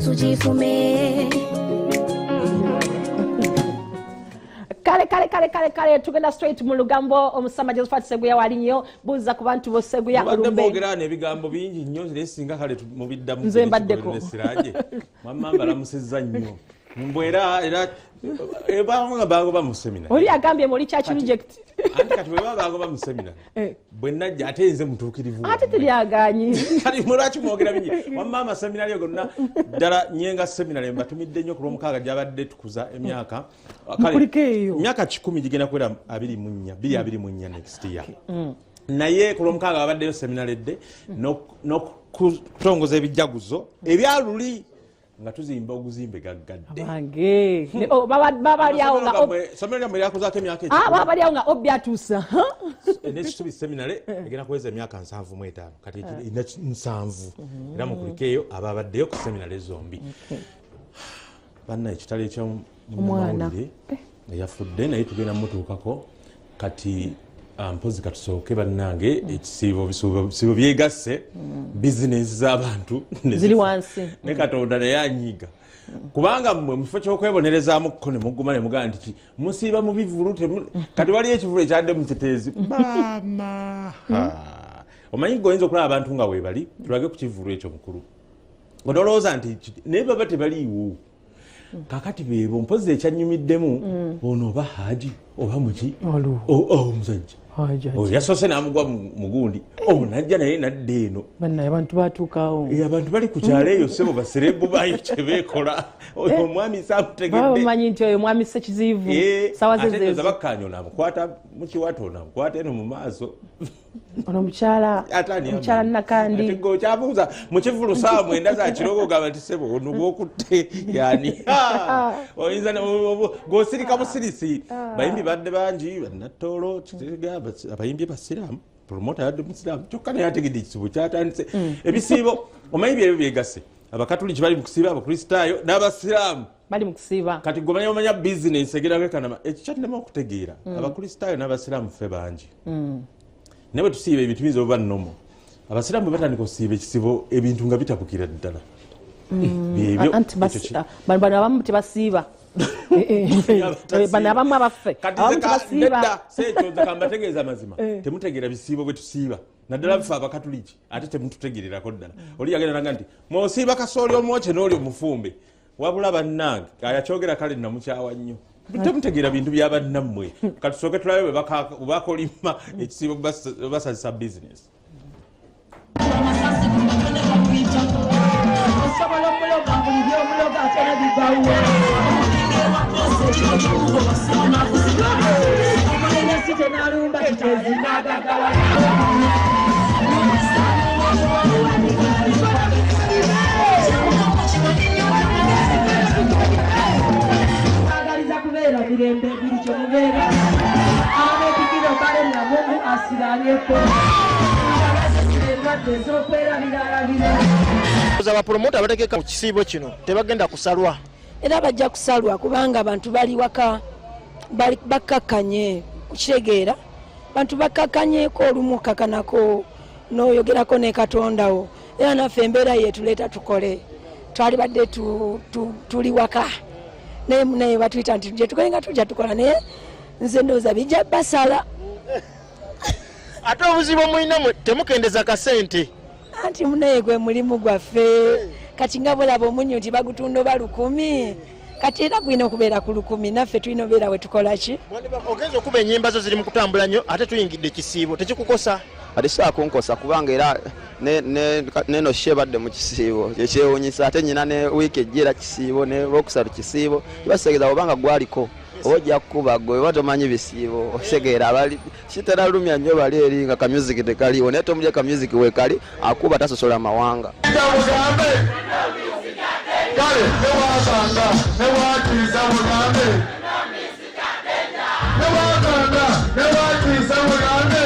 tujifume. Kale tugenda straight mu lugambo omusama Josephat Sseguya walinyo buza ku bantu bo Sseguya olumbe ogera ebigambo bingi nnyo lesinga kale mu biddamu nze mbaddeko siraje mama balamusizza nnyo mbwera era bango ba mu seminar oli agambye muri church reject anti kati bango ba mu seminar bwe najja ate nze mutuukirivu ate tulyaganye kali mulwaki mwogera bingi mama seminar yo gonna dala nyenga seminar embatumidde nnyo ku lwomukaaga gyabadde tukuza emyaka myaka 10 gigenda kwera 24 next year naye ku lwomukaaga babaddeyo seminar edde n'okutongoza ebijjaguzo ebyaluli nga tuzimba oguzimbe gaggadde bange baba lyawo nga seminar yamwe yakuzaako emyaka baba lyawo nga obyatuusa n'ekisubi seminar egenda kuweza emyaka 75 kati ina 7 era mukulikeeyo ababaddeyo ku seminar zombi banna ekitalo ekyomumawulire yafudde naye tugenda mutuukako kati mpozi katusooke bannange ekisiibo byegasse bizinesi z'abantu ziri wansi ne Katonda naye anyiga kubanga mmwe mu kifo ky'okwebonerezaamu kko ne mugguma ne mugamba nti musiiba mu bivulu kati waliyo ekivulu ekyadde muteteezi maama omanyi goyinza okulaba abantu nga weebali tulage ku kivulu ekyo mukulu odolowooza nti naye baba tebaliiwo kakati bebo mpozi ekyanyumiddemu ono oba haji oba muki omusajja yasoose n'amugwa mugundi najja naye nadde eno bannaye abantu batuukawo abantu bali ku kyalo eyo sebo baserebu bayo kyebeekola oyo omwami samutegeddebamanyi nti oyo mwami Ssekiziivu sawa zezezo bakkanyo namukwata mukiwato namukwata eno mu maaso ono mukyala nakandi ate ng'okyabuuza mu kivulu saawa 9 za kiroogo ogamba nti sebo ono gwokutte yani oyinza ng'osirika busirisi bayimbi badde bangi bannattoolo abayimbi basiraamu promota yadde musiraamu kyokka naye ategedde ekisibo kyatandise ebisiibo omanyi byebyo byegasse abakatuliki bali mu kusiiba abakristaayo n'abasiraamu bali mu kusiiba kati gwe omanya bizinesi egeragekanama ekyo kyatinema okutegeera abakristaayo n'abasiraamu ffe bangi naye bwe tusiiba ebintu biyinza obuba nnomo abasiraamu bwe batandika okusiiba ekisibo ebintu nga bitabukira ddala bano abamu tebasiiba bano abamu abaffe abamu tebasiiba seekyoza kambategeeza mazima temutegeera bisiibo bwe tusiiba naddala bife abakatuliki ate temututegererako ddala oli yagenda naga nti mwosiiba kasooli omwokye n'oli omufumbe wabula bannange ayakyogera kale namukyawa nnyo temutegeera bintu byabannammwe katusooke tulabe bwe bakolima ekisiibo basazisa bizinesi abapromota abategeka ku kisiibo kino tebagenda kusalwa era bajja kusalwa kubanga abantu bali waka bakkakkanye kukitegeera bantu bakkakkanyeko olumu kakanako n'oyogerako ne Katondawo era naffe embeera yetuleeta tukole twali badde tuli waka naye batuyita nti tujja tukole nga tujja tukola naye nze ndowooza bijja basala ate obuzibu mulina temukendeza kasente anti munaye gwe mulimu gwaffe kati nga bulaba omunyu nti bagutunda oba 10 kati era gwina okubeera ku 10 naffe tulina obeera we tukola ki ogenza okuba ennyimba zo ziri mu kutambula nnyo ate tuyingidde ekisiibo tekikukosa ate saakunkosa kubanga era neno shebadde mu kisiibo kyekyewuunyisa ate nyina ne wiiki ejjera kisiibo ne lwokusatu kisiibo kibasegeeza obanga gwaliko oba ojja kukuba gwe oba tomanyi bisiibo osegeera abali kitera lumya nnyo bali eri nga kamusiki tekaliwo naye tomulye kamusiki wekali akuba tasosola mawanga kale newasanga newatiisa mugambe newaganga newatiisa mugambe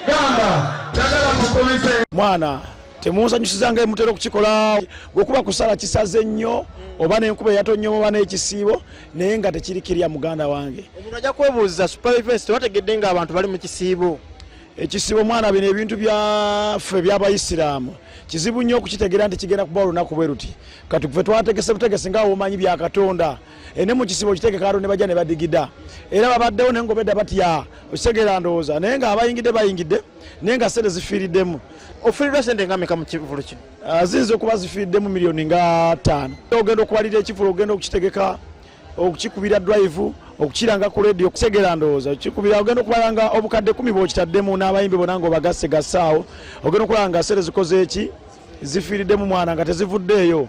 gamba jagala mukomise mwana temunsanyusiza nga emutera okukikola gwekuba kusala kisaze nnyo oba n'enkuba eyatonnyomo oba n'ekisiibo naye nga tekirikirya muganda wange omuntu ajja kwebuuza supervivence tewategedde nga abantu bali mu kisiibo ekisiibo mwana bino ebintu byaffe by'abayisiraamu kizibu nnyo okukitegeera nti kigenda kuba olunaku bwe ruti kati ffe twategese butegesi nga omanyi bya Katonda ene mu kisibo kitegeka alo ne bajja ne badigida era babaddewo naye ng'obedda batya okitegeera ndowooza naye nga abayingidde bayingidde naye nga sente zifiiriddemu. Ofiiriddwa sente nga mmeka mu kivulu kino? Ziyinza okuba zifiiriddemu miliyoni nga 5. Ogenda okubalira ekivulu ogenda okukitegeka okukikubira drive okukiranga ku radio kutegera ndowooza okikubira ogenda okubala nga obukadde 10 bw'okitaddemu n'abayimbi bonna ng'obagasse gassaawo ogenda okulaba nga sente zikoze eki zifiiriddemu mwana nga tezivuddeeyo.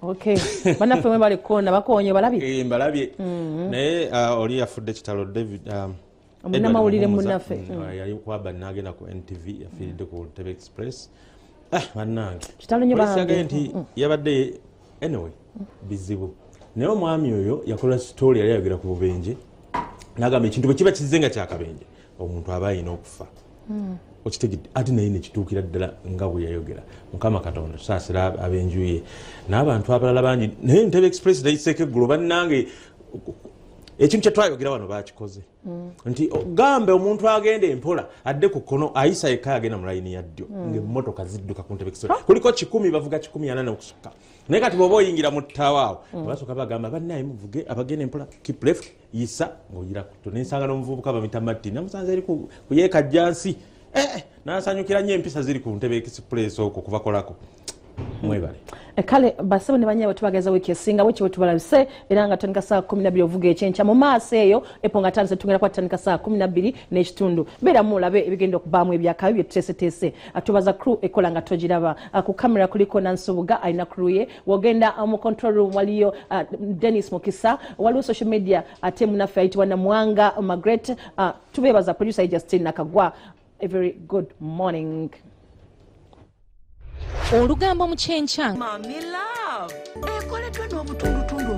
Okay. Banaffe mwe bali kona bakonye balabye. Mbalabye. Naye oli yafudde kitalo David omunamawulire munaffe. Yali kwaba n'agenda ku NTV yafiiridde ku TV Express. Bannange. Kitalo nyo bange. Nti yabadde anyway bizibu. Naye omwami oyo yakola story yali yayogera ku bubenje. N'agamba ekintu bwe kiba kizenga kyakabenje omuntu aba ayina okufa. Okitegedde ate naye ne kituukira ddala nga bwe yayogera Mukama Katonda tusaasira abenjuye n'abantu abalala bangi naye Ntebe Express nayiseeko eggulo bannange ekintu kye twayogera wano baakikoze nti gambe omuntu agenda empola adde ku kkono ayisa yekka agenda mu layini ya ddyo ng'emmotoka zidduka ku Ntebe Express kuliko 10 bavuga 140 okusukka naye kati bw'oba oyingira mu ttawaawo basooka bagamba bannaye muvuge abagenda empola keep left yisa ng'oyira kuto nensanga n'omuvubuka bamita Matti namusanze eri ku yeekajjansi nasanyukira nnyo empisa ziri ku Ntebe Express okwo kubakolako mwebale kale basebo ne banyawe tubageza wiki esinga bwe kiwe tubalabise era nga tandika saa 12 ovuga ekyenkya mu maaso eyo eponga tanze tugenda kwa tandika saa 12 n'ekitundu beera mulabe ebigenda okubaamu ebyakabi bye tuteeseteese atubaza crew ekola nga togiraba ku kamera kuliko Nansubuga alina crew ye wogenda mu control room waliyo Dennis Mukisa waliwo social media ate munaffe ayitibwa Namwanga Margaret tubeebaza producer Justin Nakagwa. A very good morning. Olugambo mu kyenkya. Mami love. Ekoleddwa n'obutundutundu